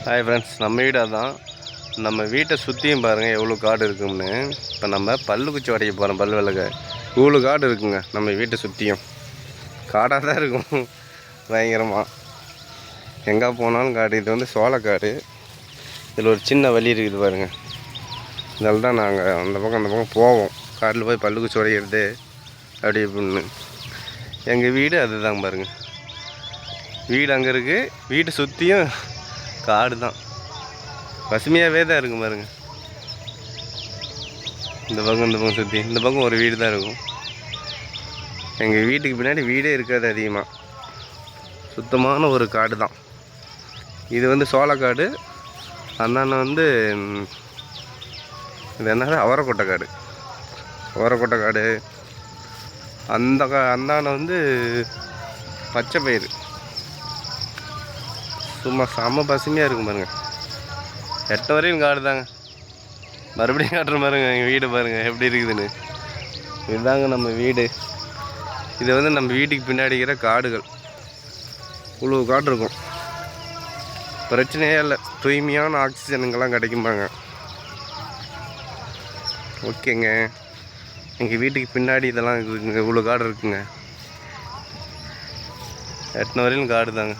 Hi friends, நம்ம வீடு அதான். நம்ம வீட்டை சுற்றியும் பாருங்கள் எவ்வளோ காடு இருக்குன்னு. இப்போ நம்ம பல்லுக்குச்சி உடைக்க போகிறோம். பல் விளக்க இவ்வளோ காடு இருக்குங்க. நம்ம வீட்டை சுற்றியும் காடாக தான் இருக்கும் பயங்கரமாக. எங்கே போனாலும் காடு. இது வந்து சோளக்காடு. இதில் ஒரு சின்ன வழி இருக்குது பாருங்கள். இதில் தான் நாங்கள் அந்த பக்கம் போவோம். காட்டில் போய் பல்லுக்குச்சி உடைக்கிறது அப்படி இப்படின்னு. எங்கள் வீடு அதுதாங்க பாருங்கள். வீடு அங்கே இருக்குது. வீட்டை சுற்றியும் காடு தான். பசுமையாகவே தான் இருக்கும் பாருங்க. இந்த பக்கம் சுற்றி இந்த பக்கம் ஒரு வீடு தான் இருக்கும். எங்கள் வீட்டுக்கு பின்னாடி வீடே இருக்காது அதிகமாக. சுத்தமான ஒரு காடு தான் இது. வந்து சோளக்காடு. அந்தாண்ட வந்து இது என்னது அவரைக்கொட்டை காடு. அவரைக்கொட்டை காடு. அந்தாண்ட வந்து பச்சை பயிர். சும்மா செம்ம பசுமையாக இருக்கும் பாருங்க. எட்ட வரையும் காடு தாங்க. மறுபடியும் காட்டுற பாருங்க எங்கள் வீடு பாருங்கள் எப்படி இருக்குதுன்னு. இதுதாங்க நம்ம வீடு. இது வந்து நம்ம வீட்டுக்கு பின்னாடி இருக்கிற காடுகள். இவ்வளோ காடு இருக்கும். பிரச்சனையே இல்லை. தூய்மையான ஆக்சிஜனுங்கெல்லாம் கிடைக்கும்பாங்க. ஓகேங்க. எங்கள் வீட்டுக்கு பின்னாடி இதெல்லாம் இருக்குதுங்க. இவ்வளோ காடு இருக்குங்க. எட்டின வரையிலும் காடு தாங்க.